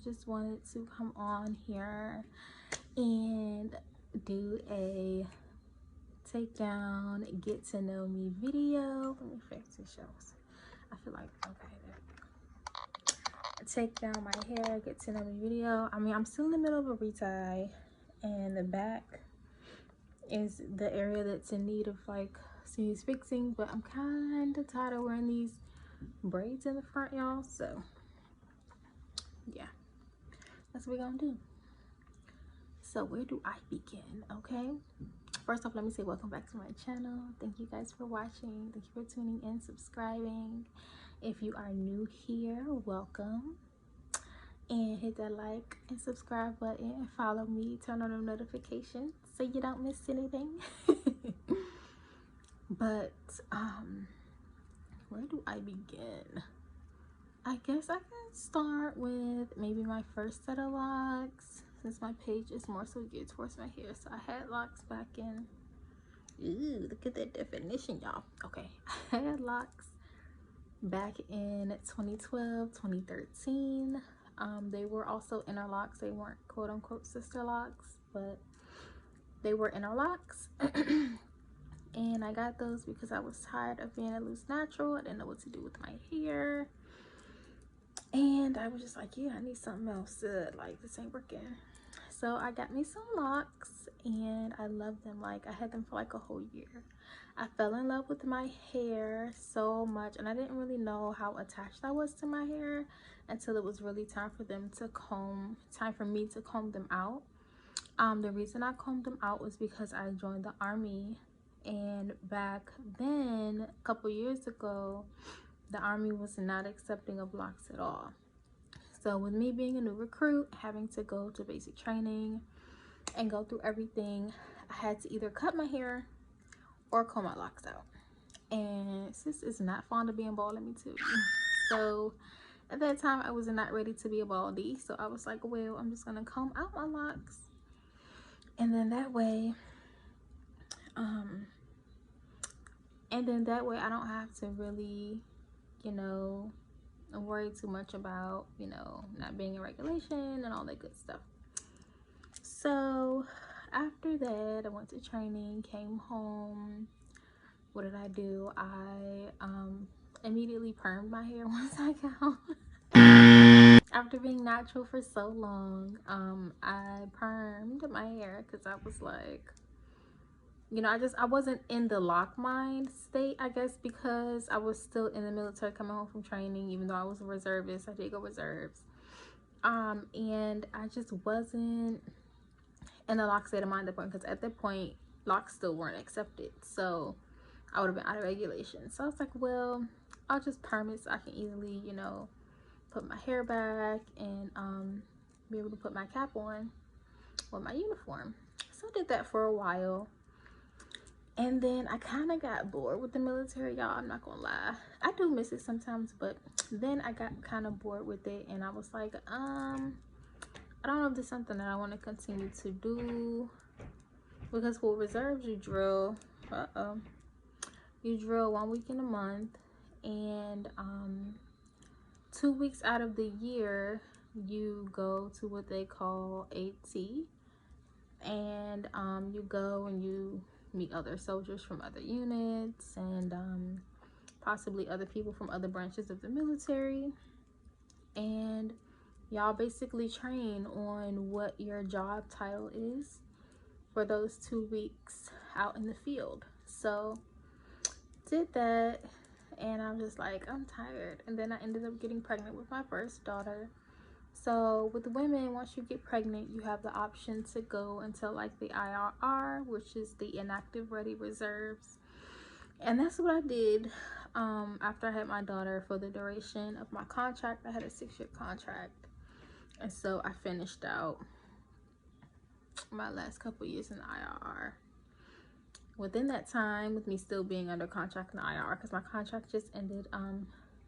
just wanted to come on here and do a takedown, get to know me video. Let me fix this shows. I feel like, okay, there we go. Take down my hair, get to know me video. I mean, I'm still in the middle of a retie, and the back is the area that's in need of like serious fixing, but I'm kind of tired of wearing these braids in the front, y'all. So yeah, that's what we're gonna do. So where do I begin? Okay, first off, let me say welcome back to my channel. Thank you guys for watching. Thank you for tuning in, subscribing. If you are new here, welcome, and hit that like and subscribe button and follow me. Turn on the notifications so you don't miss anything. But where do I begin? I guess I can start with maybe my first set of locks, since my page is more so geared towards my hair. So I had locks back in, ooh, look at that definition, y'all. Okay, I had locks back in 2012, 2013. They were also interlocks. They weren't quote unquote sister locks, but they were interlocks. And I got those because I was tired of being a loose natural. I didn't know what to do with my hair, and I was just like, yeah, I need something else. Like, this ain't working. So I got me some locks, and I love them. Like, I had them for like a whole year. I fell in love with my hair so much, and I didn't really know how attached I was to my hair until it was really time for me to comb them out. The reason I combed them out was because I joined the Army, and back then, a couple years ago, the Army was not accepting of locks at all. So with me being a new recruit, having to go to basic training and go through everything, I had to either cut my hair or comb my locks out. And sis is not fond of being bald, let me tell you. So at that time, I was not ready to be a baldy. So I was like, well, I'm just gonna comb out my locks, and then that way I don't have to really, you know, worry too much about, you know, not being in regulation and all that good stuff. So after that, I went to training, came home. What did I do? I immediately permed my hair once I got home. After being natural for so long, I permed my hair because I was like, you know, I wasn't in the lock mind state, I guess, because I was still in the military coming home from training. Even though I was a reservist, I did go reserves. And I just wasn't in the lock state of mind at that point, because at that point, locks still weren't accepted. So I would have been out of regulation. So I was like, well, I'll just perm it so I can easily, you know, put my hair back and be able to put my cap on with my uniform. So I did that for a while. And then I kind of got bored with the military, y'all. I'm not gonna lie. I do miss it sometimes, but then I got kind of bored with it, and I was like, I don't know if this is something that I want to continue to do, because for reserves, you drill. You drill 1 week in a month, and 2 weeks out of the year, you go to what they call AT, and you go and you meet other soldiers from other units, and possibly other people from other branches of the military, and y'all basically train on what your job title is for those 2 weeks out in the field. So did that, and I'm just like, I'm tired. And then I ended up getting pregnant with my first daughter. So with women, once you get pregnant, you have the option to go until like the IRR, which is the inactive ready reserves. And that's what I did after I had my daughter. For the duration of my contract, I had a 6-year contract. And so I finished out my last couple years in the IRR. Within that time, with me still being under contract in the IRR, because my contract just ended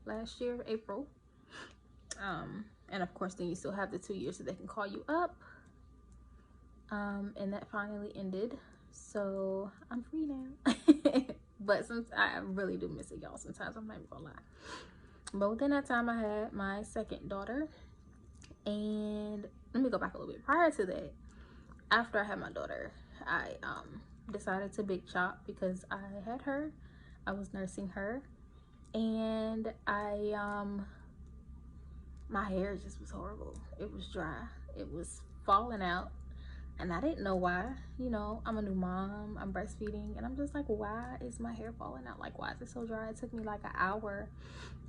last year, April. And of course, then you still have the 2 years that they can call you up. And that finally ended. So I'm free now. But since I really do miss it, y'all. Sometimes I'm not even gonna lie. But within that time, I had my second daughter. And let me go back a little bit. Prior to that, after I had my daughter, I decided to big chop because I had her. I was nursing her, and my hair just was horrible. It was dry. It was falling out, and I didn't know why. You know, I'm a new mom, I'm breastfeeding, and I'm just like, why is my hair falling out? Like, why is it so dry? It took me like an hour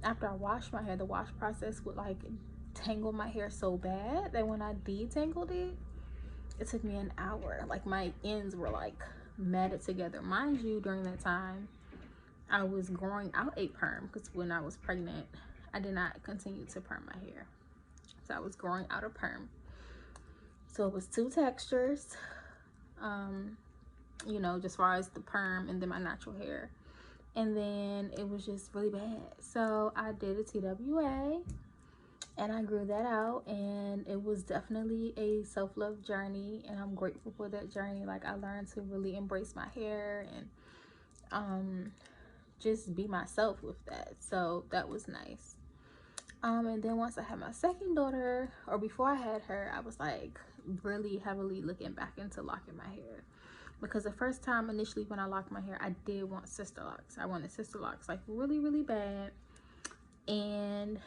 after I washed my hair. The wash process would like tangle my hair so bad that when I detangled it, it took me an hour. Like, my ends were like matted together. Mind you, during that time, I was growing out a perm because when I was pregnant, I did not continue to perm my hair. So I was growing out a perm. So it was two textures, you know, just as far as the perm and then my natural hair. And then it was just really bad. So I did a TWA and I grew that out, and it was definitely a self-love journey, and I'm grateful for that journey. Like, I learned to really embrace my hair and just be myself with that. So that was nice. And then once I had my second daughter, or before I had her, I was like really heavily looking back into locking my hair, because the first time initially when I locked my hair, I did want Sisterlocks. I wanted Sisterlocks like really, really bad. And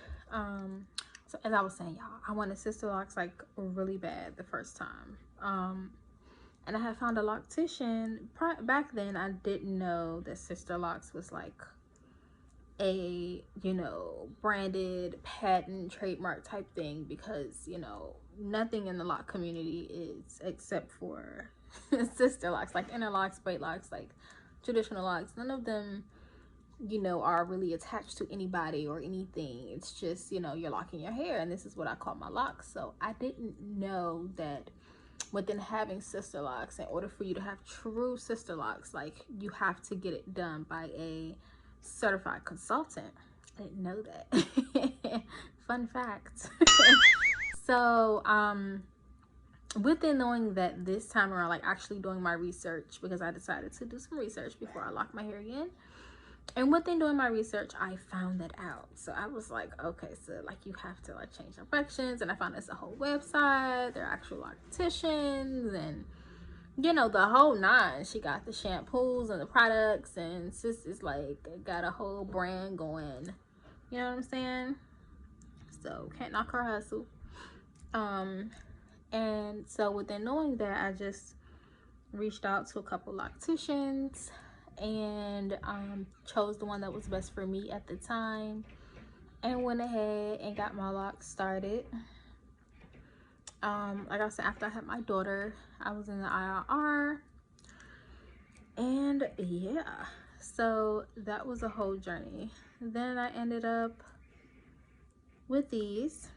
so as I was saying, y'all, I wanted Sisterlocks like really bad the first time. And I had found a loctician. Back then I didn't know that Sisterlocks was like a, you know, branded patent trademark type thing, because, you know, nothing in the lock community is except for Sisterlocks, like interlocks, braid locks, like traditional locks. None of them, you know, are really attached to anybody or anything. It's just, you know, you're locking your hair, and this is what I call my locks. So I didn't know that within having Sisterlocks, in order for you to have true Sisterlocks, like, you have to get it done by a certified consultant. I didn't know that. Fun fact. So within knowing that this time around, like actually doing my research, because I decided to do some research before I lock my hair again, and within doing my research, I found that out. So I was like, okay, so like you have to like change directions, and I found this a whole website. They're actual locticians, and you know, the whole nine. She got the shampoos and the products, and sis is like got a whole brand going. You know what I'm saying? So can't knock her hustle. And so within knowing that, I just reached out to a couple locticians and chose the one that was best for me at the time, and went ahead and got my locks started. Like I said, after I had my daughter, I was in the IRR, and yeah, so that was a whole journey. Then I ended up with these,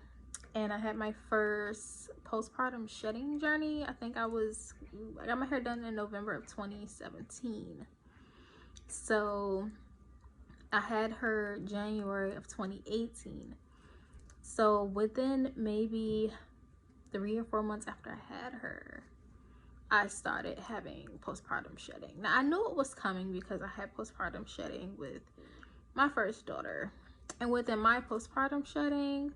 and I had my first postpartum shedding journey. I think I got my hair done in November of 2017. So I had her January of 2018. So within maybe 3 or 4 months after I had her, I started having postpartum shedding. Now I knew it was coming because I had postpartum shedding with my first daughter. And within my postpartum shedding,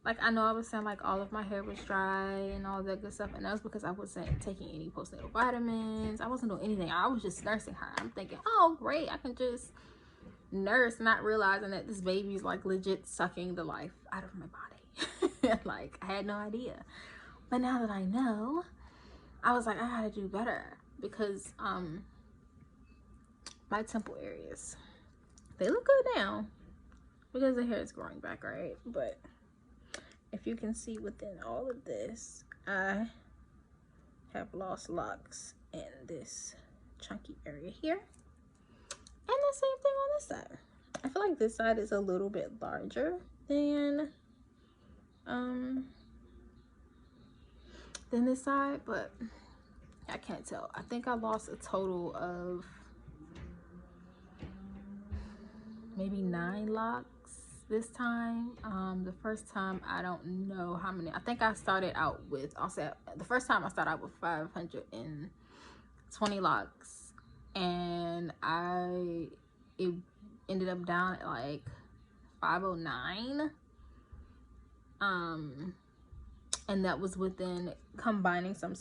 like, I know I was saying like all of my hair was dry and all that good stuff, and that was because I wasn't taking any postnatal vitamins. I wasn't doing anything. I was just nursing her. I'm thinking, oh great, I can just nurse, not realizing that this baby's like legit sucking the life out of my body. Like, I had no idea. But now that I know, I was like, I gotta do better, because my temple areas, they look good now because the hair is growing back, right? But if you can see within all of this, I have lost locks in this chunky area here, and the same thing on this side. I feel like this side is a little bit larger than this side, but I can't tell. I think I lost a total of maybe 9 locks this time. The first time, I don't know how many. I think I started out with, I'll say the first time I started out with 520 locks, and it ended up down at like 509. and that was within combining some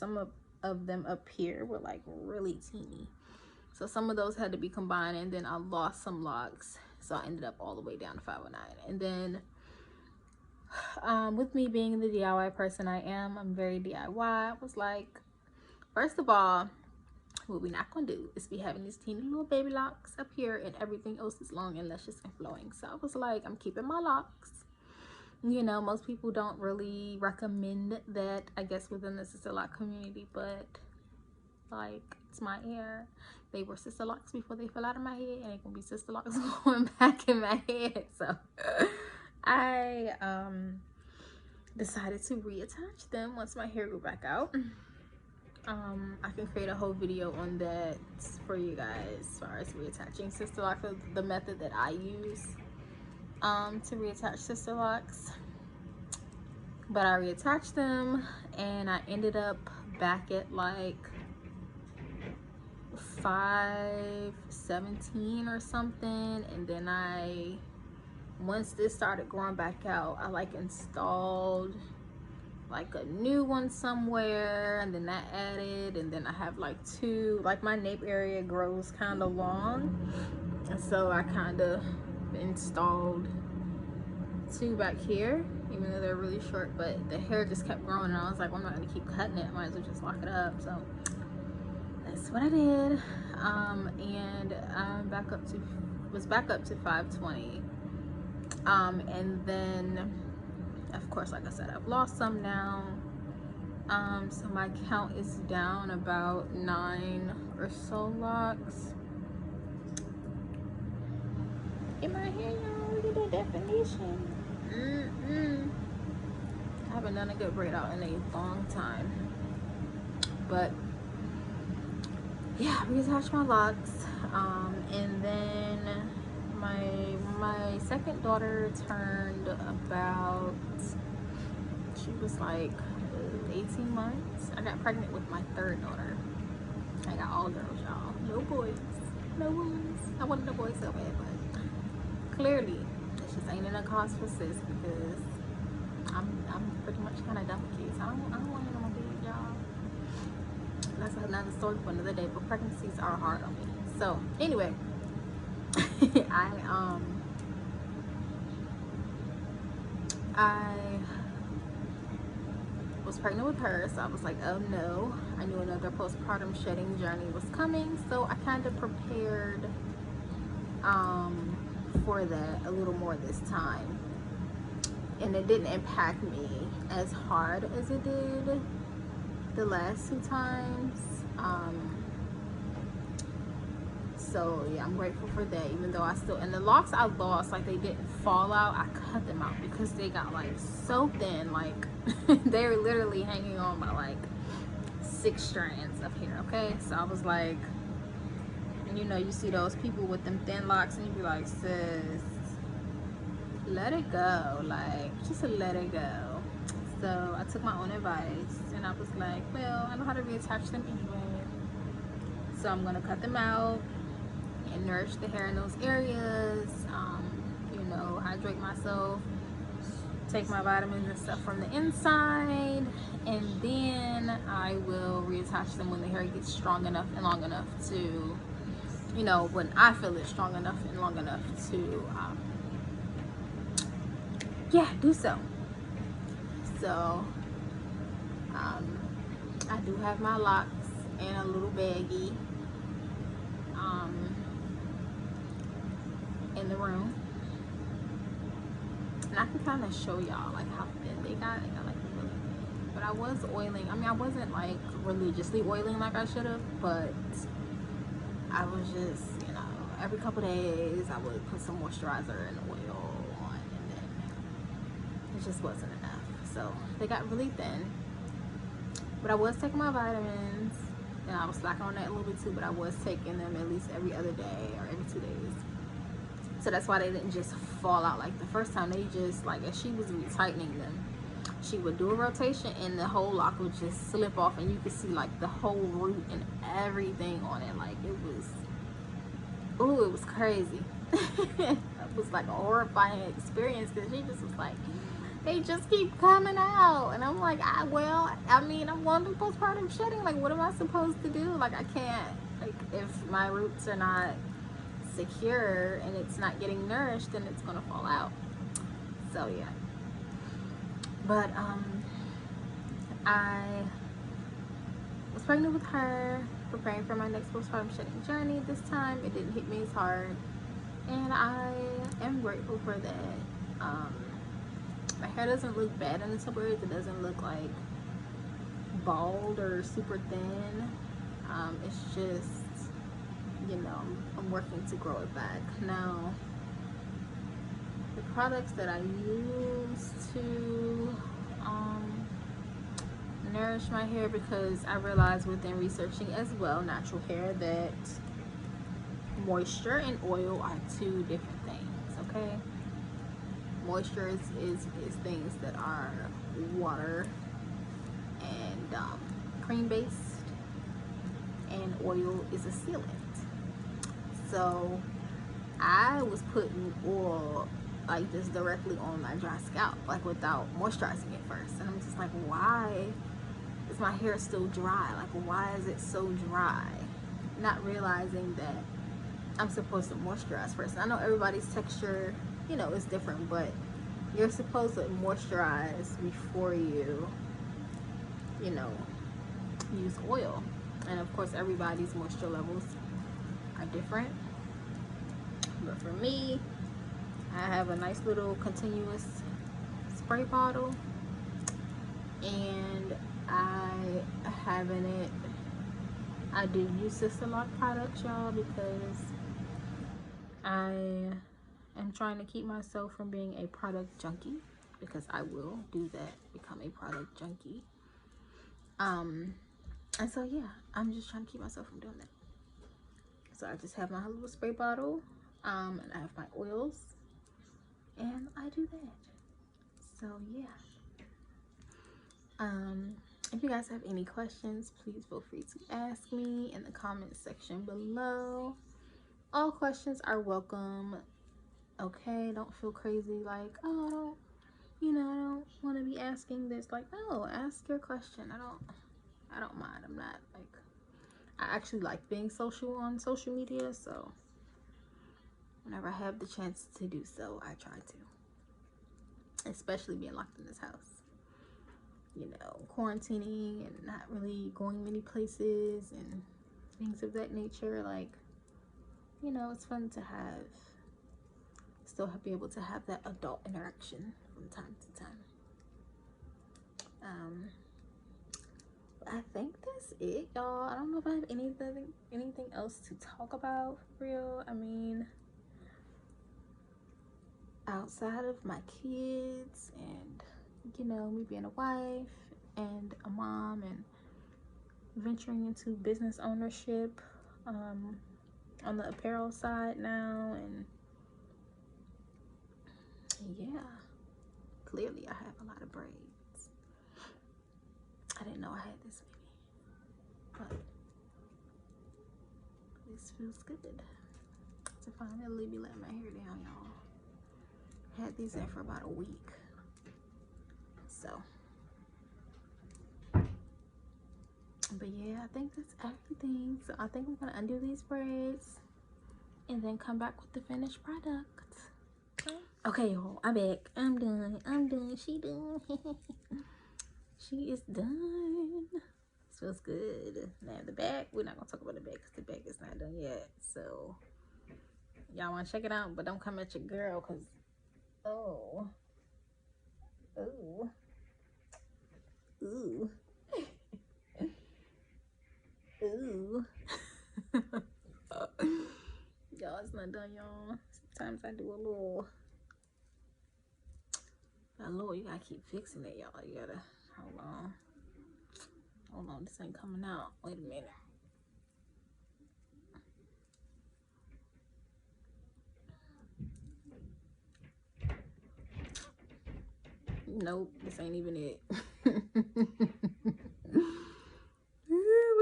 of them up here were like really teeny, so some of those had to be combined, and then I lost some locks, so I ended up all the way down to 509. And then with me being the DIY person I'm very DIY. I was like, first of all, what we're not gonna do is be having these teeny little baby locks up here and everything else is long and luscious and flowing. So I was like, I'm keeping my locks. You know, most people don't really recommend that, I guess, within the sister lock community, but like, it's my hair. They were sister locks before they fell out of my head, and they can be sister locks going back in my head. So I decided to reattach them once my hair grew back out. I can create a whole video on that for you guys as far as reattaching sister locks, the method that I use to reattach sister locks. But I reattached them and I ended up back at like 517 or something, and then once this started growing back out, I like installed like a new one somewhere, and then that added, and then I have like two, like my nape area grows kind of long, and so I kind of installed two back here, even though they're really short, but the hair just kept growing, and I was like, well, I'm not gonna keep cutting it, I might as well just lock it up. So that's what I did. And I'm was back up to 520, and then of course, like I said, I've lost some now. So my count is down about 9 or so locks. In my hair, y'all, look at the definition. I haven't done a good braid out in a long time. But yeah, reattached my locks. And then my second daughter turned about, she was like 18 months. I got pregnant with my third daughter. I got all girls, y'all. No boys. No boys. I wanted a boy so bad, but clearly it just ain't in a cause for sis, because I'm pretty much kind of done with kids. I don't want no more kids, y'all. That's another story for another day, but pregnancies are hard on me. So anyway, I was pregnant with her, so I was like, oh no. I knew another postpartum shedding journey was coming, so I kind of prepared for that a little more this time, and it didn't impact me as hard as it did the last two times. So yeah, I'm grateful for that, even though I still, and the locks I lost, like, they didn't fall out. I cut them out because they got like so thin, like they were literally hanging on by like 6 strands of hair. Okay, so I was like, and you know, you see those people with them thin locks and you be like, sis, let it go, like, just let it go. So I took my own advice and I was like, well, I know how to reattach them anyway, so I'm gonna cut them out and nourish the hair in those areas, you know, hydrate myself, take my vitamins and stuff from the inside, and then I will reattach them when the hair gets strong enough and long enough to, you know, when I feel it strong enough and long enough to yeah, do so. So I do have my locks in a little baggie in the room, and I can kind of show y'all like how thin they got. They got like really thin. But I was oiling. I mean, I wasn't like religiously oiling like I should have, but I was just, you know, every couple days I would put some moisturizer and oil on, and then it just wasn't enough. So they got really thin. But I was taking my vitamins, and I was slacking on that a little bit too, but I was taking them at least every other day or every 2 days. So that's why they didn't just fall out like the first time. They just, like, as she was retightening them, she would do a rotation and the whole lock would just slip off, and you could see like the whole root and everything on it. Like, it was, ooh, it was crazy. It was like a horrifying experience, because she just was like, they just keep coming out, and I'm like, well, I mean, I'm going through postpartum shedding. Like, what am I supposed to do? Like, I can't. Like, if my roots are not secure and it's not getting nourished, then it's gonna fall out. So yeah. But I was pregnant with her, preparing for my next postpartum shedding journey. This time, it didn't hit me as hard, and I am grateful for that. My hair doesn't look bad in the suburbs. It doesn't look like bald or super thin. It's just, you know, I'm working to grow it back. Now, the products that I use to nourish my hair, because I realized within researching as well, natural hair, that moisture and oil are two different things, okay? Moisture is things that are water and cream based, and oil is a sealant. So I was putting oil like this directly on my dry scalp, like without moisturizing it first, and I'm just like, why is my hair still dry? Like, why is it so dry? Not realizing that I'm supposed to moisturize first. And I know everybody's texture, you know, is different, but you're supposed to moisturize before you know, use oil. And of course, everybody's moisture levels are different. But for me, I have a nice little continuous spray bottle, and I do use Sisterlocks products, y'all, because I am trying to keep myself from being a product junkie, because I will do that, become a product junkie. And so yeah, I'm just trying to keep myself from doing that. So I just have my little spray bottle, and I have my oils, and I do that. So yeah. If you guys have any questions, please feel free to ask me in the comments section below. All questions are welcome. Okay, don't feel crazy like, oh, I don't want to be asking this. Like, no, ask your question. I don't mind. I'm not like, I actually like being social on social media, so whenever I have the chance to do so, I try to. Especially being locked in this house, you know, quarantining and not really going many places and things of that nature. Like, you know, it's fun to still be able to have that adult interaction from time to time. I think that's it, y'all. I don't know if I have anything else to talk about for real. I mean, outside of my kids and, you know, me being a wife and a mom and venturing into business ownership on the apparel side now, and yeah, clearly I have a lot of braids. I didn't know I had this many, but this feels good to finally be letting my hair down, y'all. Had these in for about a week, so. But yeah, I think that's everything. So I think I'm gonna undo these braids and then come back with the finished product. Okay, y'all, I'm back. I'm done. She done. She is done. This feels good. Now the back, we're not gonna talk about the back because the back is not done yet. So y'all wanna check it out, but don't come at your girl, because ooh. Ooh. Y'all, it's not done, y'all. Sometimes I do a little, you gotta keep fixing it, y'all. You gotta, hold on, this ain't coming out. Wait a minute. Nope, this ain't even it. What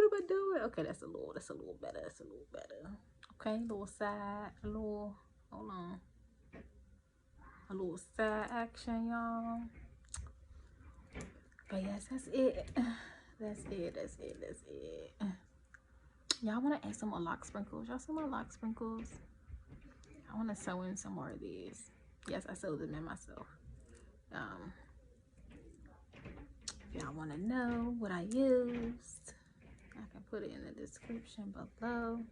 am I doing? Okay, that's a little better. Okay, little side, hold on. A little side action, y'all. But yes, that's it. That's it. Y'all want to add some more lock sprinkles? Y'all some more lock sprinkles? I want to sew in some more of these. Yes, I sewed them in myself. If y'all want to know what I used, I can put it in the description below.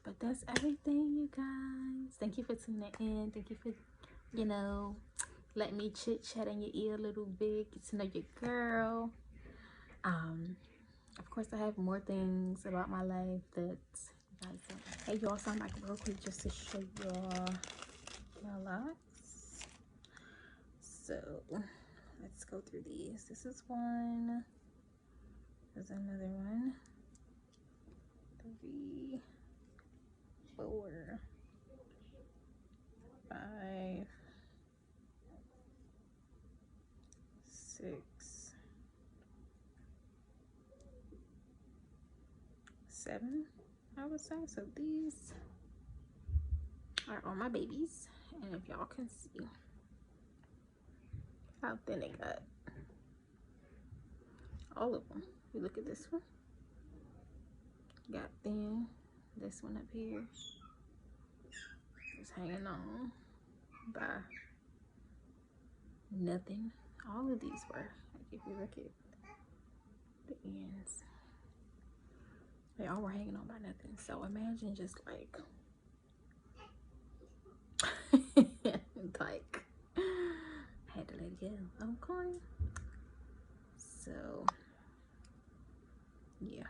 But that's everything, you guys. Thank you for tuning in. Thank you for, you know, let me chit chat in your ear a little bit, get to know your girl. Of course, I have more things about my life that you guys don't. Hey, y'all, sound like real quick just to show y'all my locks. So let's go through these. This is one. There's another one. 3, 4, 5, 6, 7, I would say. So these are all my babies, and if y'all can see how thin they got, all of them. You look at this one, got thin. This one up here is hanging on by nothing. All of these were, like, if you look at the ends, they all were hanging on by nothing. So imagine just like like I had to let it go. Okay. So yeah,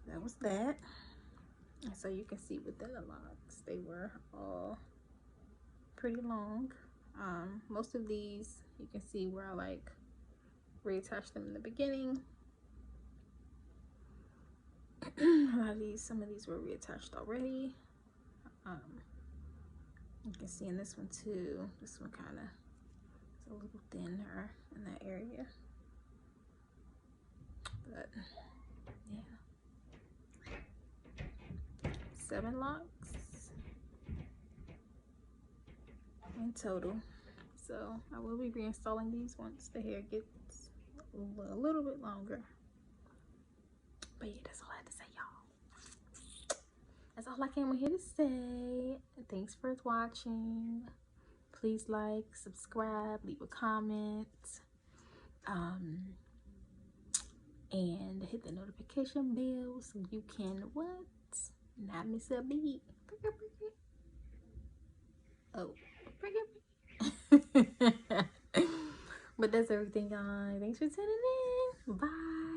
that was that. And so you can see within the locks, they were all pretty long. Most of these you can see where I like reattached them in the beginning. A lot of these, some of these were reattached already. You can see in this one too, this one kind of is a little thinner in that area, but yeah. 7 locks in total. So I will be reinstalling these once the hair gets a little bit longer. But yeah, that's all I had to say, y'all. That's all I came here to say. Thanks for watching. Please like, subscribe, leave a comment, and hit the notification bell so you can what? Not miss a beat. Oh, but that's everything, guys. Thanks for tuning in. Bye.